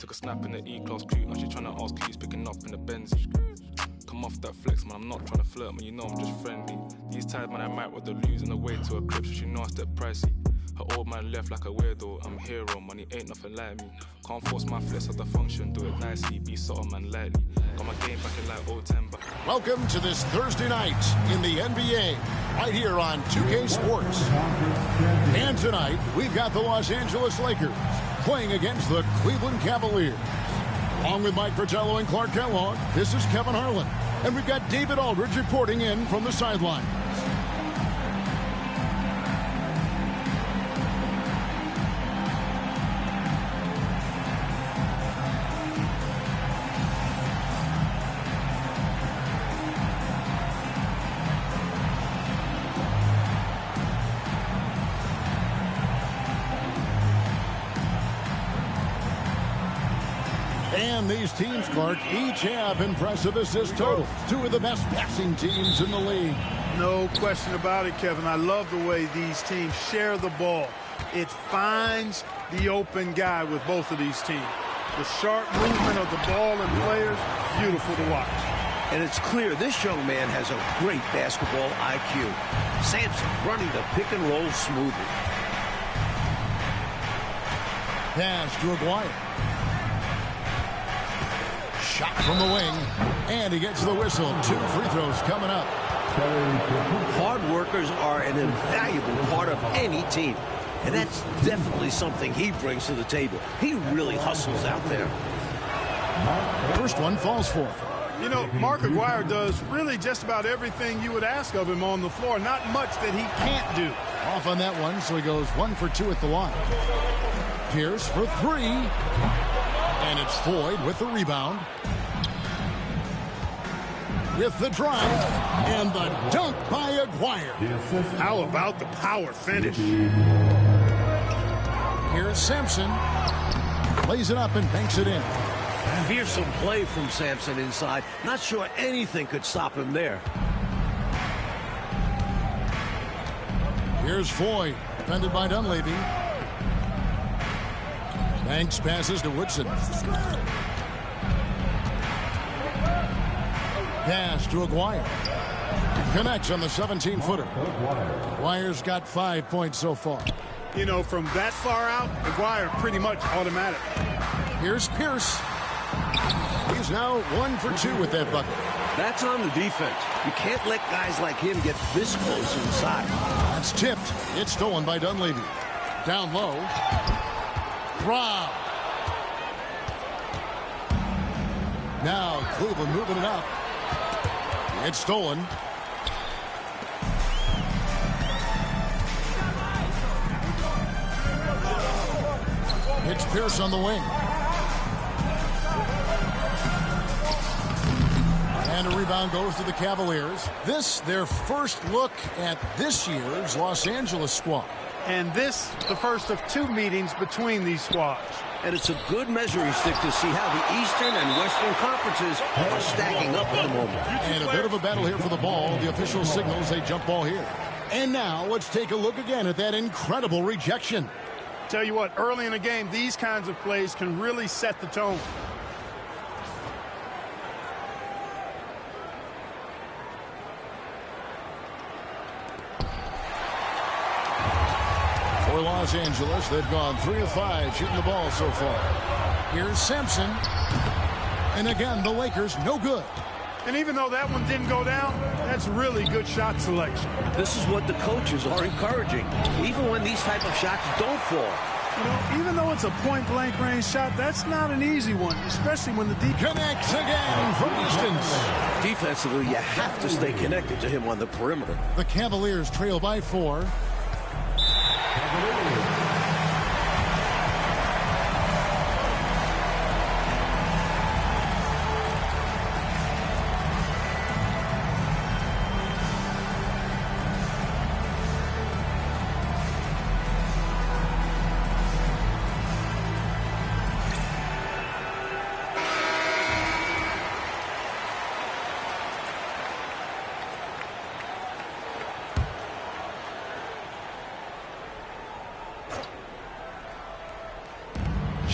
Took a snap in the E-class crew, now she tryna ask who's picking up in the Benz. Come off that flex, man, I'm not tryna flirt, man, you know I'm just friendly. These times, man, I might with the lose on the way to a crib, so she know I step pricey. Her old man left like a weirdo, I'm a hero, money ain't nothing like me. Can't force my flex at the function, do it nicely, be subtle, man, lightly. Got my game back in like old timber. Welcome to this Thursday night in the NBA, right here on 2K Sports. And tonight, we've got the Los Angeles Lakers playing against the Cleveland Cavaliers. Along with Mike Fratello and Clark Kellogg, this is Kevin Harlan. And we've got David Aldridge reporting in from the sideline. And these teams, Clark, each have impressive assist totals. Two of the best passing teams in the league. No question about it, Kevin. I love the way these teams share the ball. It finds the open guy with both of these teams. The sharp movement of the ball and players, beautiful to watch. And it's clear this young man has a great basketball IQ. Sampson running the pick and roll smoothly. Pass to Aguirre. Shot from the wing, and he gets the whistle. 2 free throws coming up. Hard workers are an invaluable part of any team, and that's definitely something he brings to the table. He really hustles out there. First one falls for him. You know, Mark Aguirre does really just about everything you would ask of him on the floor. Not much that he can't do. Off on that one, so he goes 1 for 2 at the line. Pierce for 3. And it's Floyd with the rebound. With the drive. And the dunk by Aguirre. How about the power finish? Here's Sampson. Plays it up and banks it in. Fearsome play from Sampson inside. Not sure anything could stop him there. Here's Floyd. Defended by Dunleavy. Banks passes to Woodson. Pass to Aguirre. Connects on the 17-footer. Aguirre's got 5 points so far. You know, from that far out, Aguirre pretty much automatic. Here's Pierce. He's now 1 for 2 with that bucket. That's on the defense. You can't let guys like him get this close inside. That's tipped. It's stolen by Dunleavy. Down low. Rob. Now Cleveland moving it up. It's stolen. It's Pierce on the wing. And a rebound goes to the Cavaliers. This, their first look at this year's Los Angeles squad. And this, the first of 2 meetings between these squads. And it's a good measuring stick to see how the Eastern and Western conferences are stacking up at the moment. And a bit of a battle here for the ball. The official signals a jump ball here. And now let's take a look again at that incredible rejection. Tell you what, early in the game, these kinds of plays can really set the tone. For Los Angeles, they've gone 3 of 5 shooting the ball so far. Here's Sampson. And again, the Lakers no good. And even though that one didn't go down, that's really good shot selection. This is what the coaches are encouraging, even when these type of shots don't fall. You know, even though it's a point-blank range shot, that's not an easy one, especially when the defense connects again from distance. Defensively, you have to stay connected to him on the perimeter. The Cavaliers trail by 4.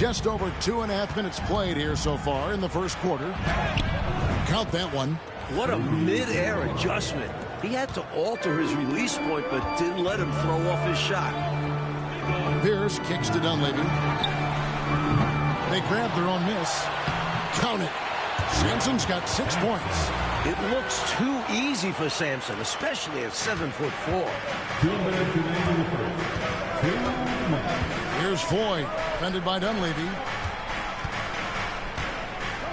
Just over 2.5 minutes played here so far in the first quarter. Count that one. What a mid-air adjustment. He had to alter his release point, but didn't let him throw off his shot. Pierce kicks to Dunleavy. They grab their own miss. Count it. Sampson's got 6 points. It looks too easy for Sampson, especially at 7'4". Here's Floyd, defended by Dunleavy.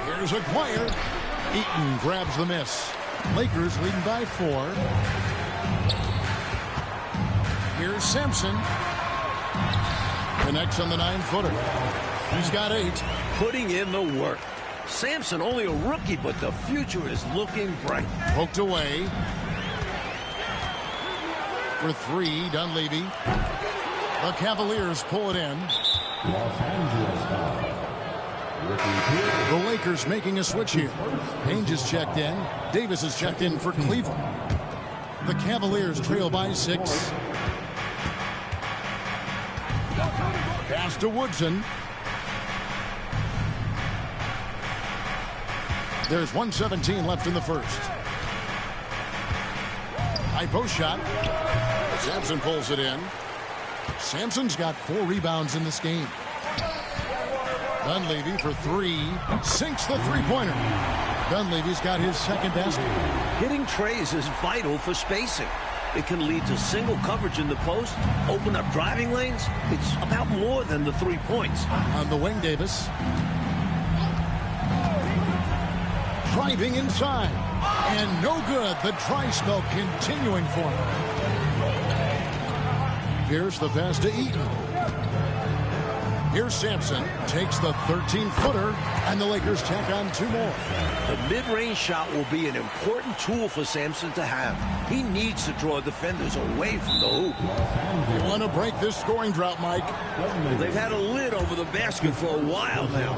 Here's Aguirre. Eaton grabs the miss. Lakers leading by 4. Here's Sampson. Connects on the 9-footer. He's got 8. Putting in the work. Sampson only a rookie, but the future is looking bright. Poked away. For 3, Dunleavy. The Cavaliers pull it in. The Lakers making a switch here. Ainge is checked in. Davis is checked in for Cleveland. The Cavaliers trail by 6. Pass to Woodson. There's 1:17 left in the first. High post shot. Sampson pulls it in. Sampson's got 4 rebounds in this game. Dunleavy for 3. Sinks the three-pointer. Dunleavy's got his second basket. Hitting trays is vital for spacing. It can lead to single coverage in the post, open up driving lanes. It's about more than the 3 points. On the wing, Davis. Driving inside. And no good. The dry spell continuing for him. Here's the pass to Eaton. Here's Sampson. Takes the 13-footer. And the Lakers tack on 2 more. The mid-range shot will be an important tool for Sampson to have. He needs to draw defenders away from the hoop. You want to break this scoring drought, Mike? They've had a lid over the basket for a while now.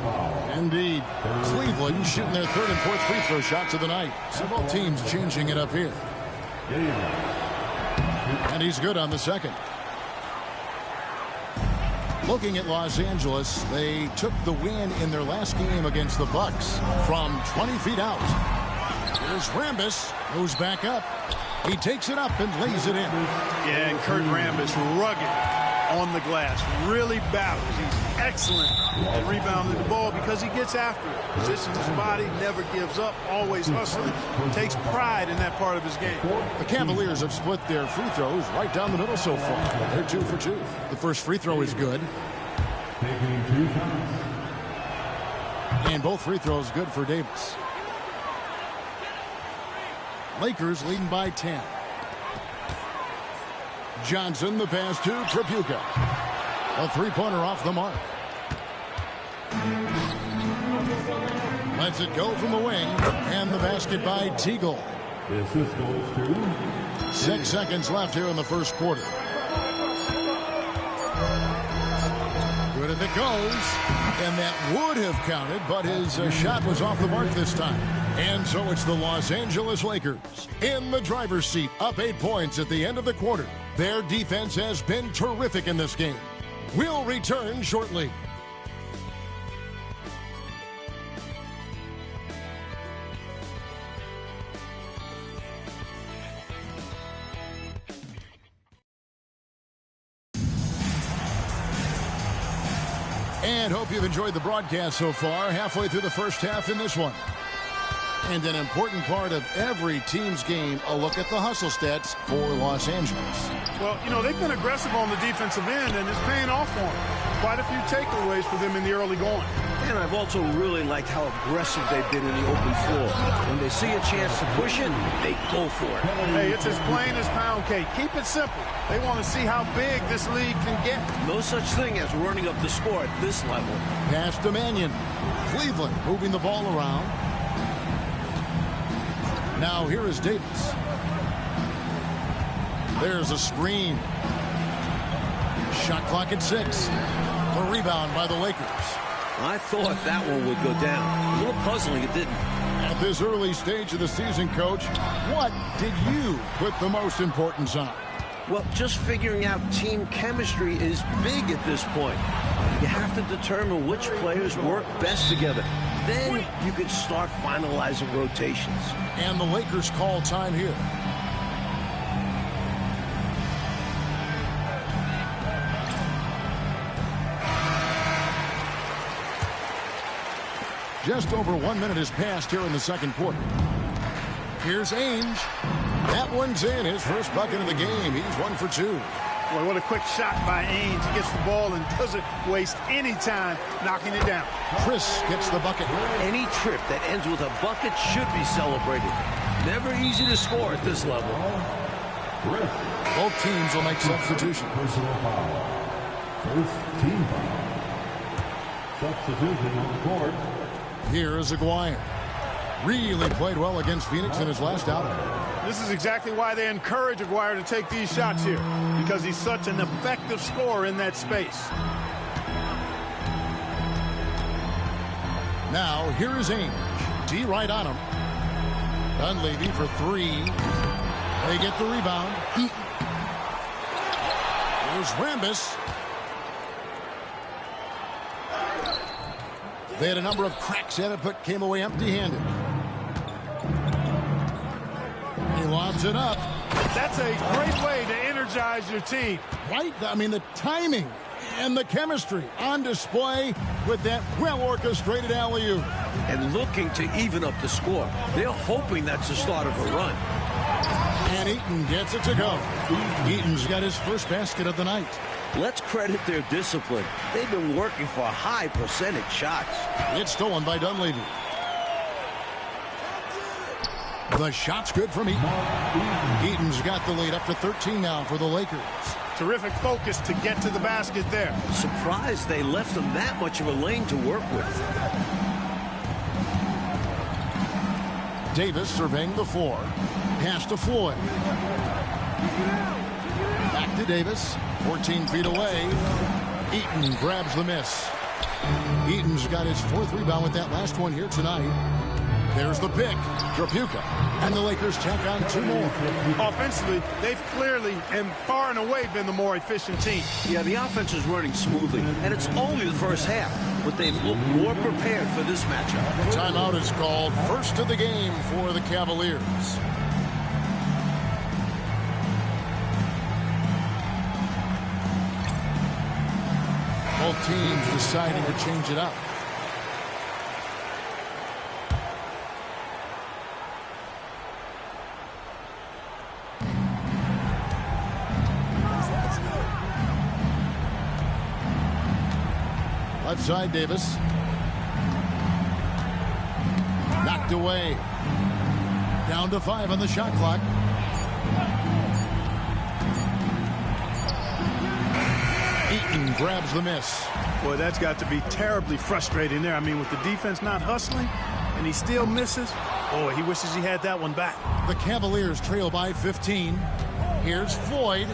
Indeed. Cleveland shooting their 3rd and 4th free throw shots of the night. Several teams changing it up here. And he's good on the second. Looking at Los Angeles, they took the win in their last game against the Bucks from 20 feet out. Here's Rambis, who's back up. He takes it up and lays it in. Yeah, and Kurt Rambis rugged on the glass. Really battles. He's excellent at rebounding the ball because he gets after it. Positions his body, never gives up, always hustling. Takes pride in that part of his game. The Cavaliers have split their free throws right down the middle so far. They're 2 for 2. The first free throw is good. And both free throws good for Davis. Lakers leading by 10. Johnson, the pass to Tripucka. A three-pointer off the mark. Lets it go from the wing. And the basket by Teagle. 6 seconds left here in the first quarter. Good if it goes. And that would have counted, but his shot was off the mark this time. And so it's the Los Angeles Lakers in the driver's seat, up 8 points at the end of the quarter. Their defense has been terrific in this game. We'll return shortly. And hope you've enjoyed the broadcast so far. Halfway through the first half in this one. And an important part of every team's game, a look at the hustle stats for Los Angeles. Well, you know, they've been aggressive on the defensive end, and it's paying off for them. Quite a few takeaways for them in the early going. And I've also really liked how aggressive they've been in the open floor. When they see a chance to push it, they go for it. Hey, it's as plain as pound cake. Keep it simple. They want to see how big this league can get. No such thing as running up the score at this level. Pass to Mannion. Cleveland moving the ball around. Now here is Davis. There's a screen. Shot clock at 6. The rebound by the Lakers. I thought that one would go down. A little puzzling, it didn't. At this early stage of the season, Coach, what did you put the most importance on? Well, just figuring out team chemistry is big at this point. You have to determine which players work best together. Then you can start finalizing rotations. And the Lakers call time here. Just over 1 minute has passed here in the second quarter. Here's Ainge. That one's in. His first bucket of the game. He's 1 for 2. Boy, what a quick shot by Ainge. He gets the ball and doesn't waste any time knocking it down. Chris gets the bucket. Any trip that ends with a bucket should be celebrated. Never easy to score at this level. Both teams will make substitutions. Personal foul. First team foul. Substitution on the court. Here is Aguirre. Really played well against Phoenix in his last outing. This is exactly why they encourage Aguirre to take these shots here, because he's such an effective scorer in that space. Now, here is Ainge. D right on him. Dunleavy for 3. They get the rebound. Here's Rambis. They had a number of cracks at it, but came away empty-handed. He lobs it up. That's a great way to energize your team. Right? I mean, the timing and the chemistry on display with that well-orchestrated alley-oop. And looking to even up the score. They're hoping that's the start of a run. And Eaton gets it to go. Eaton's got his first basket of the night. Let's credit their discipline. They've been working for high percentage shots. It's stolen by Dunleavy. The shot's good from Eaton. Eaton's got the lead up to 13 now for the Lakers. Terrific focus to get to the basket there. Surprised they left them that much of a lane to work with. Davis surveying the floor. Pass to Floyd. Back to Davis. 14 feet away. Eaton grabs the miss. Eaton's got his 4th rebound with that last one here tonight. There's the pick. Drapuka. And the Lakers tack on 2 more. Offensively, they've clearly and far and away been the more efficient team. Yeah, the offense is running smoothly, and it's only the first half, but they've looked more prepared for this matchup. Timeout is called. First of the game for the Cavaliers. Both teams deciding to change it up. Left side, Davis. Knocked away. Down to 5 on the shot clock. Eaton grabs the miss. Boy, that's got to be terribly frustrating there. I mean, with the defense not hustling, and he still misses. Boy, he wishes he had that one back. The Cavaliers trail by 15. Here's Floyd.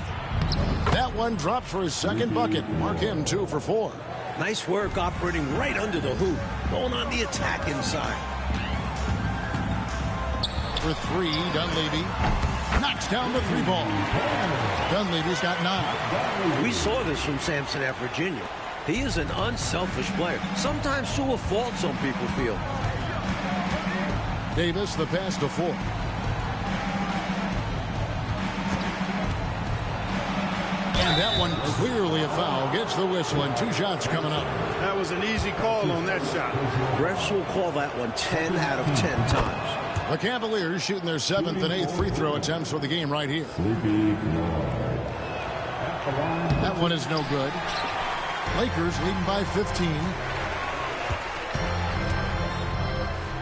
That one drops for his second bucket. Mark him 2 for 4. Nice work operating right under the hoop. Going on the attack inside. For 3, Dunleavy knocks down the 3 ball. Dunleavy's got 9. We saw this from Sampson at Virginia. He is an unselfish player. Sometimes to a fault, some people feel. Davis, the pass to 4. And that one clearly a foul. Gets the whistle and 2 shots coming up. That was an easy call on that shot. Refs will call that one 10 out of 10 times. The Cavaliers shooting their 7th and 8th free throw attempts for the game right here. That one is no good. Lakers leading by 15.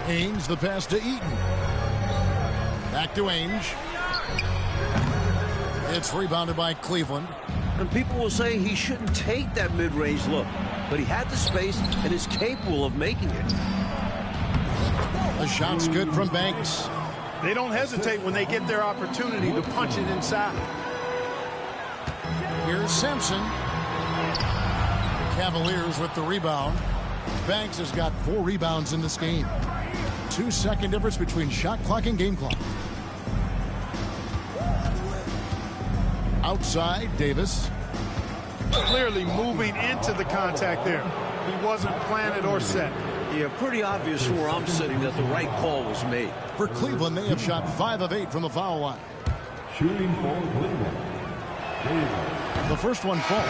Ainge, the pass to Eaton. Back to Ainge. It's rebounded by Cleveland. And people will say he shouldn't take that mid-range look, but he had the space and is capable of making it. The shot's good from Banks. They don't hesitate when they get their opportunity to punch it inside. Here's Simpson. Cavaliers with the rebound. Banks has got 4 rebounds in this game. 2-second difference between shot clock and game clock. Outside, Davis. Clearly moving into the contact there. He wasn't planted or set. Yeah, pretty obvious from where I'm sitting that the right call was made. For Cleveland, they have shot 5 of 8 from the foul line. Shooting for Cleveland. The first one falls.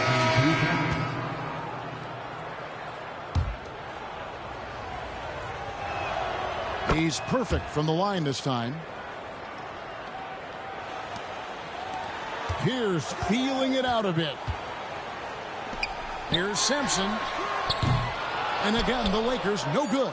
He's perfect from the line this time. Pierce feeling it out a bit. Here's Simpson. And again, the Lakers no good.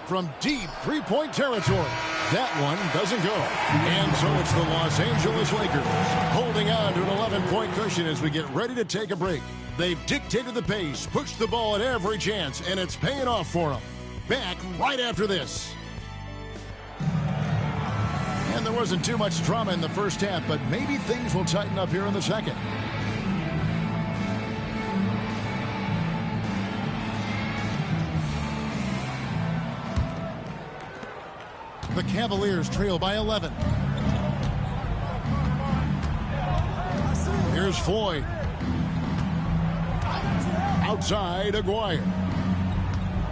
From deep three-point territory. That one doesn't go. And so it's the Los Angeles Lakers holding on to an 11-point cushion as we get ready to take a break. They've dictated the pace, pushed the ball at every chance, and it's paying off for them. Back right after this. And there wasn't too much drama in the first half, but maybe things will tighten up here in the second. The Cavaliers trail by 11. Here's Floyd. Outside, Aguirre.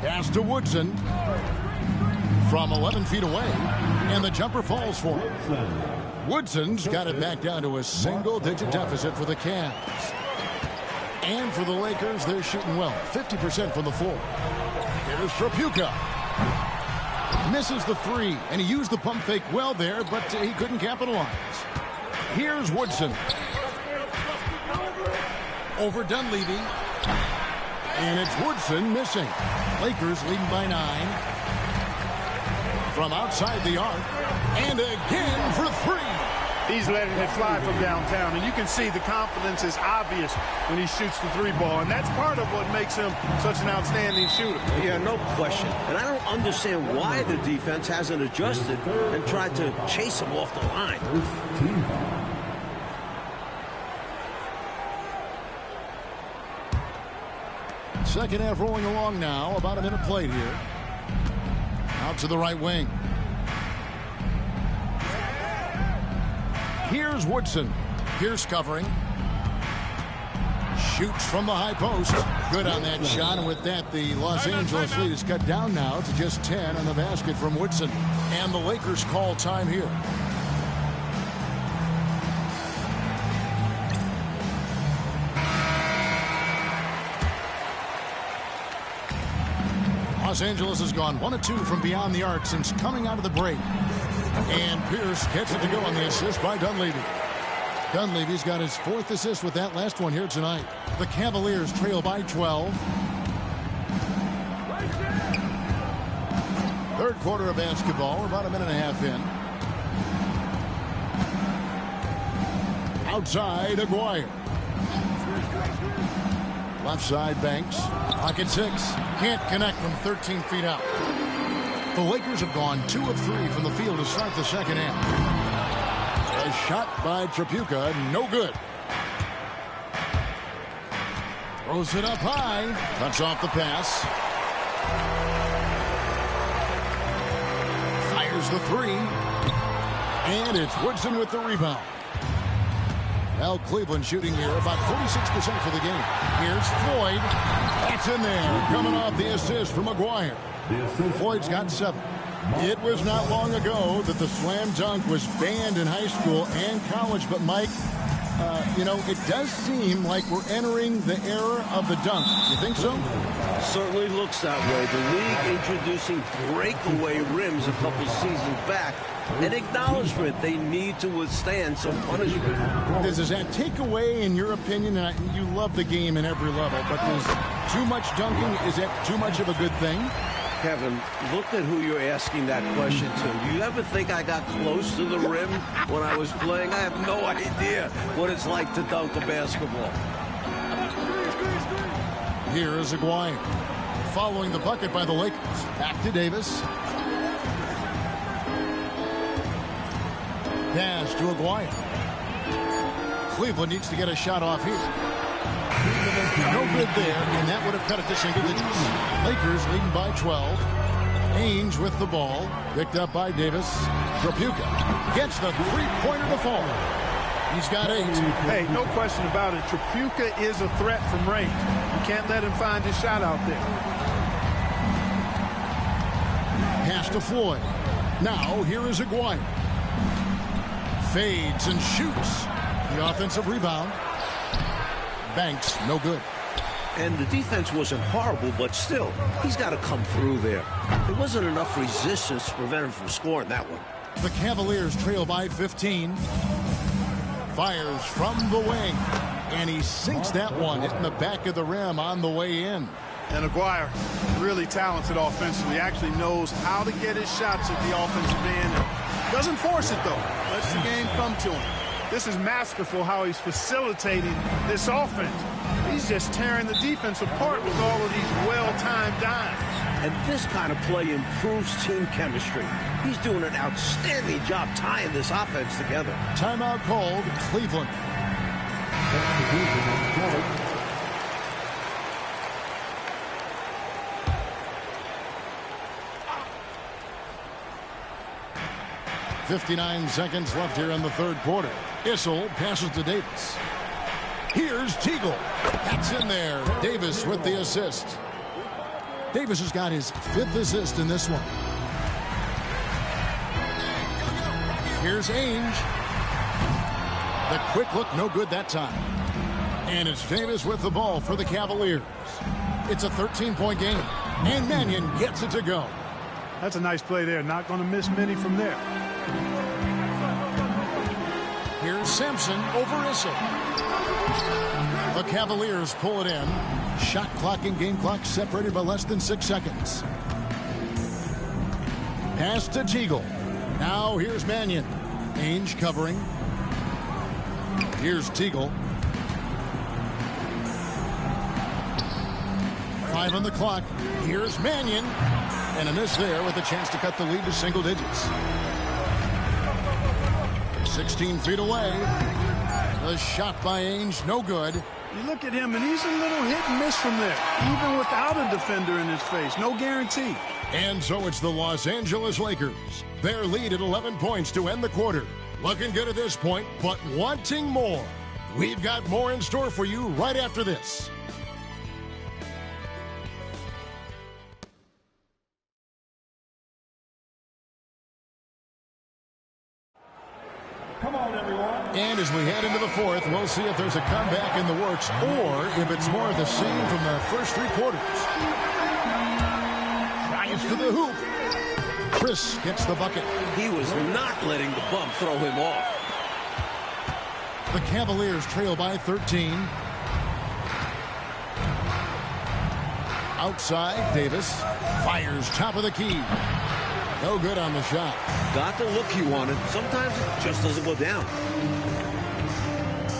Pass to Woodson. From 11 feet away. And the jumper falls for him. Woodson's got it back down to a single-digit deficit for the Cavs. And for the Lakers, they're shooting well. 50% from the floor. Here's Trapuka. Misses the three, and he used the pump fake well there, but he couldn't capitalize. Here's Woodson. Over Dunleavy. And it's Woodson missing. Lakers leading by 9. From outside the arc. And again for 3. He's letting it fly from downtown, and you can see the confidence is obvious when he shoots the 3-ball, and that's part of what makes him such an outstanding shooter. Yeah, no question. And I don't understand why the defense hasn't adjusted and tried to chase him off the line. First team foul. Second half rolling along now. About a minute played here. Out to the right wing. Here's Woodson. Pierce covering. Shoots from the high post. Good on that shot. And with that, the Los Angeles lead is cut down now to just 10 on the basket from Woodson. And the Lakers call time here. Los Angeles has gone 1 of 2 from beyond the arc since coming out of the break. And Pierce gets it to go on the assist by Dunleavy. Dunleavy's got his 4th assist with that last one here tonight. The Cavaliers trail by 12. Third quarter of basketball. We're about a minute and a half in. Outside, Aguirre. Left side, Banks. Pocket 6. Can't connect from 13 feet out. The Lakers have gone 2 of 3 from the field to start the second half. A shot by Trapuka, no good. Throws it up high. Cuts off the pass. Fires the 3. And it's Woodson with the rebound. Well, Cleveland shooting here about 46% for the game. Here's Floyd. That's in there. Coming off the assist from Aguirre. Floyd's got 7. It was not long ago that the slam dunk was banned in high school and college. But, Mike, you know, it does seem like we're entering the era of the dunk. You think so? Certainly looks that way. The league introducing breakaway rims a couple seasons back. An acknowledgement they need to withstand some punishment. Does that take away, in your opinion, and you love the game in every level, but does too much dunking, is that too much of a good thing? Kevin, look at who you're asking that question to. Do you ever think I got close to the rim when I was playing? I have no idea what it's like to dunk a basketball. Here is Aguirre. Following the bucket by the Lakers. Back to Davis. Pass to Aguirre. Cleveland needs to get a shot off here. No good there, and that would have cut it to single digits. Lakers leading by 12. Ainge with the ball. Picked up by Davis. Trapuka gets the 3-pointer to fall. He's got 8. Hey, no question about it. Tripucka is a threat from range. You can't let him find his shot out there. Pass to Floyd. Now, here is Aguirre. Fades and shoots. The offensive rebound. Banks, no good. And the defense wasn't horrible, but still, he's got to come through there. There wasn't enough resistance to prevent him from scoring that one. The Cavaliers trail by 15. Fires from the wing. And he sinks that one, hitting the back of the rim on the way in. And Aguirre, really talented offensively, actually knows how to get his shots at the offensive end. Doesn't force it, though. Lets the game come to him. This is masterful how he's facilitating this offense. He's just tearing the defense apart with all of these well-timed dimes. And this kind of play improves team chemistry. He's doing an outstanding job tying this offense together. Timeout called, Cleveland. 59 seconds left here in the third quarter. Issel passes to Davis. Here's Teagle. That's in there. Davis with the assist. Davis has got his 5th assist in this one. Here's Ainge. The quick look, no good that time. And it's Davis with the ball for the Cavaliers. It's a 13-point game. And Mannion gets it to go. That's a nice play there. Not going to miss many from there. Here's Sampson over Issel. The Cavaliers pull it in. Shot clock and game clock separated by less than 6 seconds. Pass to Teagle. Now here's Mannion. Ainge covering. Here's Teagle. 5 on the clock. Here's Mannion. And a miss there with a chance to cut the lead to single digits. 16 feet away. The shot by Ainge, no good. You look at him, and he's a little hit and miss from there, even without a defender in his face. No guarantee. And so it's the Los Angeles Lakers. Their lead at 11 points to end the quarter. Looking good at this point, but wanting more. We've got more in store for you right after this. Come on, everyone. And as we head into the fourth, we'll see if there's a comeback in the works or if it's more of the same from the first 3 quarters. Drives to the hoop. Chris gets the bucket. He was not letting the bump throw him off. The Cavaliers trail by 13. Outside, Davis fires top of the key. No good on the shot. Got the look he wanted. Sometimes it just doesn't go down.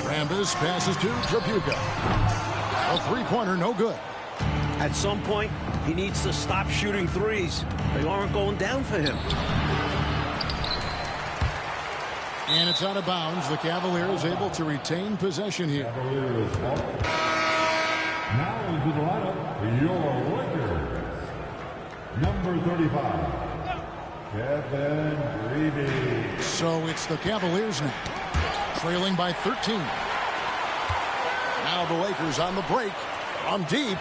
Rambis passes to Tripucka. A 3-pointer, no good. At some point, he needs to stop shooting threes. They aren't going down for him. And it's out of bounds. The Cavaliers able to retain possession here. Now into the lineup, your Lakers. Number 35. Kevin Reedy. So it's the Cavaliers now, trailing by 13. Now the Lakers on the break, on deep.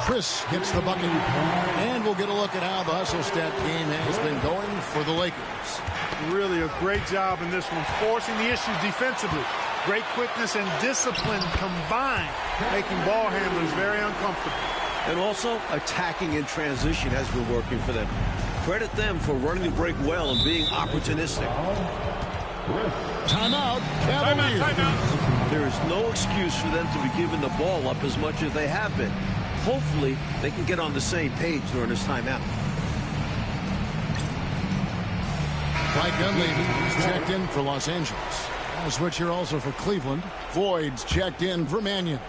Chris gets the bucket, and we'll get a look at how the hustle stat game has been going for the Lakers. Really a great job in this one, forcing the issues defensively. Great quickness and discipline combined, making ball handlers very uncomfortable. And also, attacking in transition has been working for them. Credit them for running the break well and being opportunistic. Timeout, Cavaliers. Timeout. There is no excuse for them to be giving the ball up as much as they have been. Hopefully, they can get on the same page during this timeout. Mike Dunleavy is checked in for Los Angeles. A switch here also for Cleveland. Voigt's checked in for Mannion.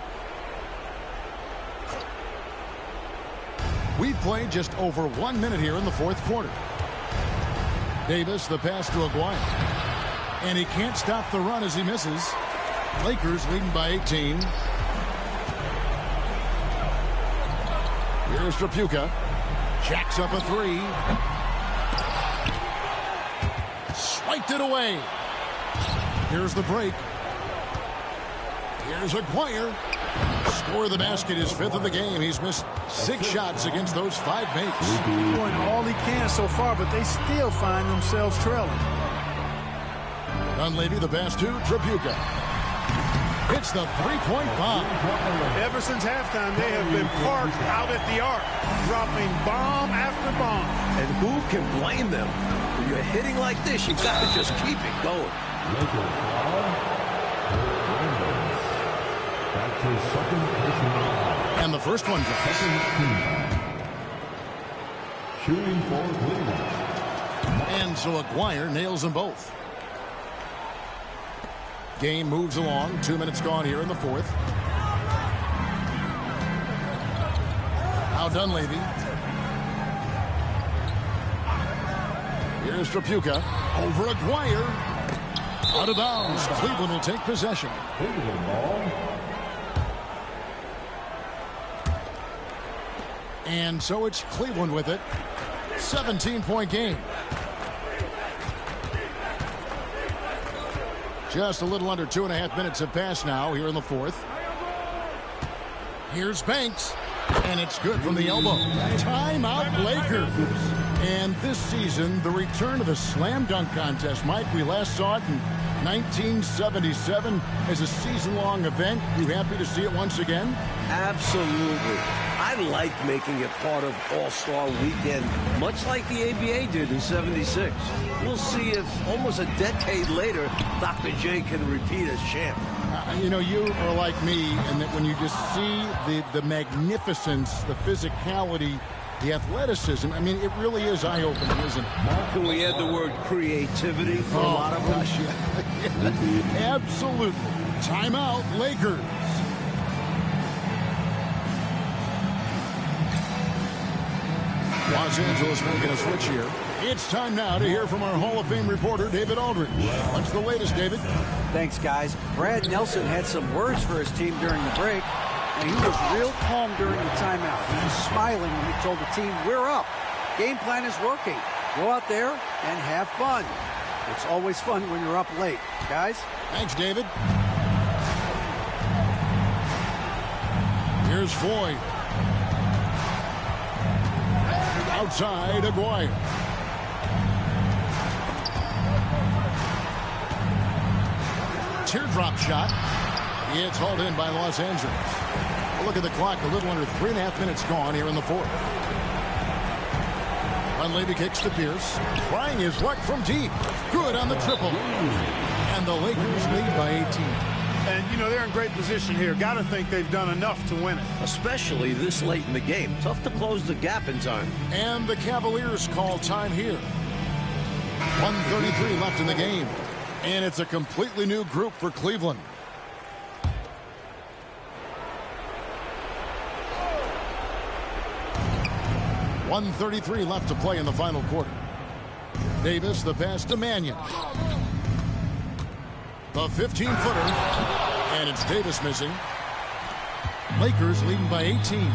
We've played just over 1 minute here in the fourth quarter. Davis, the pass to Aguirre. And he can't stop the run as he misses. Lakers leading by 18. Here's Tripucka. Jacks up a 3. Swiped it away. Here's the break. Here's Aguirre. Score the basket, his 5th of the game. He's missed 6 shots against those 5 mates. Doing all he can so far, but they still find themselves trailing. Dunleavy, the pass to Tripucka. Hits the 3-point bomb. Ever since halftime, they have been parked out at the arc, dropping bomb after bomb. And who can blame them? When you're hitting like this, you got to just keep it going. And the first one goes. Shooting for Cleveland. And so Aguirre nails them both. Game moves along. 2 minutes gone here in the 4th. Now Dunleavy. Here's Tripucka. Over Aguirre. Out of bounds. Cleveland will take possession. Cleveland ball. And so it's Cleveland with it. 17-point game. Just a little under 2.5 minutes have passed now here in the 4th. Here's Banks. And it's good from the elbow. Timeout Lakers. And this season, the return of the slam dunk contest. Mike, we last saw it in 1977 as a season-long event. You happy to see it once again? Absolutely. I like making it part of All-Star Weekend, much like the ABA did in '76. We'll see if almost a decade later, Dr. J can repeat as champ. You know, you are like me in that when you just see the magnificence, the physicality, the athleticism, I mean, it really is eye-opening, isn't it? Can we add the word creativity for a lot of them? Gosh, yeah. Absolutely. Timeout, Lakers. Los Angeles making a switch here. It's time now to hear from our Hall of Fame reporter, David Aldridge. What's the latest, David? Thanks, guys. Brad Nelson had some words for his team during the break, and he was real calm during the timeout. He was smiling when he told the team, we're up. Game plan is working. Go out there and have fun. It's always fun when you're up late. Guys? Thanks, David. Here's Floyd. Outside, Aguirre. Teardrop shot. It's hauled in by Los Angeles. Look at the clock. A little under 3.5 minutes gone here in the 4th. Dunleavy kicks to Pierce. Trying his luck from deep. Good on the triple. And the Lakers lead by 18. And, you know, they're in great position here. Got to think they've done enough to win it. Especially this late in the game. Tough to close the gap in time. And the Cavaliers call time here. 1:33 left in the game. And it's a completely new group for Cleveland. .133 left to play in the final quarter. Davis, the pass to Mannion. The 15-footer. And it's Davis missing. Lakers leading by 18.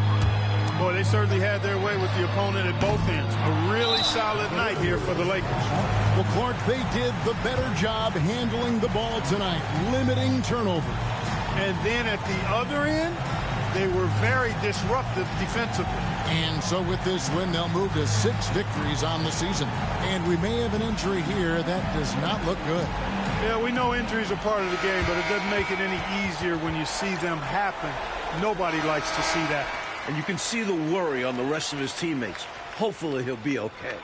Boy, they certainly had their way with the opponent at both ends. A really solid night here for the Lakers. Well, Clark, they did the better job handling the ball tonight, limiting turnovers. And then at the other end, they were very disruptive defensively. And so with this win, they'll move to 6 victories on the season. And we may have an injury here that does not look good. Yeah, we know injuries are part of the game, but it doesn't make it any easier when you see them happen. Nobody likes to see that. And you can see the worry on the rest of his teammates. Hopefully he'll be okay.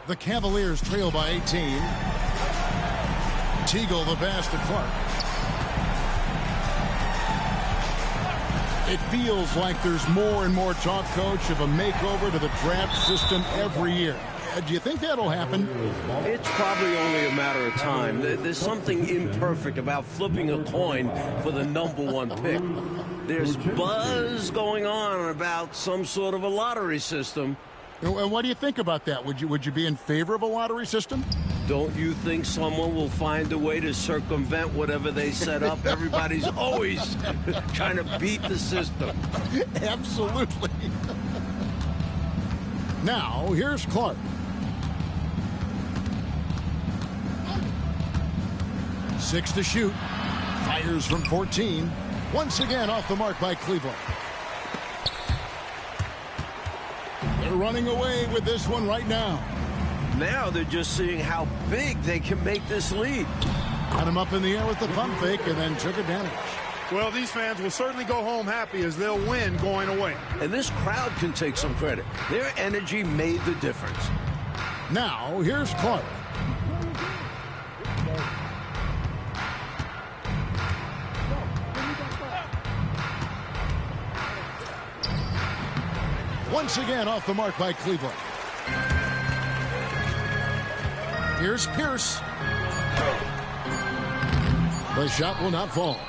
The Cavaliers trail by 18. Teagle the pass to Clark. It feels like there's more and more talk, Coach, of a makeover to the draft system every year. Do you think that'll happen? It's probably only a matter of time. There's something imperfect about flipping a coin for the #1 pick. There's buzz going on about some sort of a lottery system. And what do you think about that? Would you be in favor of a lottery system? Don't you think someone will find a way to circumvent whatever they set up? Everybody's always trying to beat the system. Absolutely. Now, here's Clark. 6 to shoot. Fires from 14. Once again off the mark by Cleveland. They're running away with this one right now. Now they're just seeing how big they can make this lead. Got him up in the air with the pump fake and then took advantage. Well, these fans will certainly go home happy as they'll win going away. And this crowd can take some credit. Their energy made the difference. Now, here's Clark. Once again off the mark by Cleveland. Here's Pierce. The shot will not fall.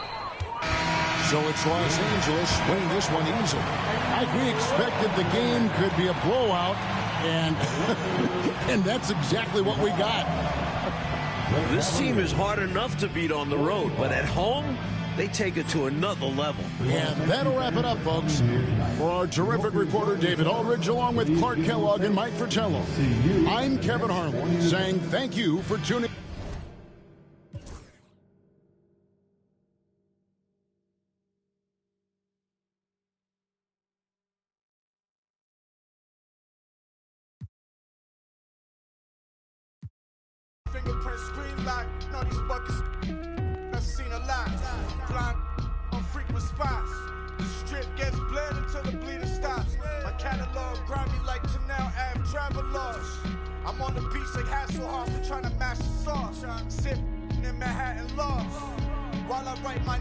So it's Los Angeles winning this one easily. Like we expected, the game could be a blowout, and and that's exactly what we got. This team is hard enough to beat on the road, but at home, they take it to another level. And that'll wrap it up, folks. For our terrific reporter, David Aldridge, along with Clark Kellogg and Mike Fratello, I'm Kevin Harlan, saying thank you for tuning. Fingerprint screen lock, know these buckets. I've seen a lot. Blind on frequent spots. The strip gets bled until the bleeding stops. My catalog grimy like Chanel Ave travelers. I'm on the beach like Hasselhoff, trying to mash the sauce. Sip in Manhattan lost while I write my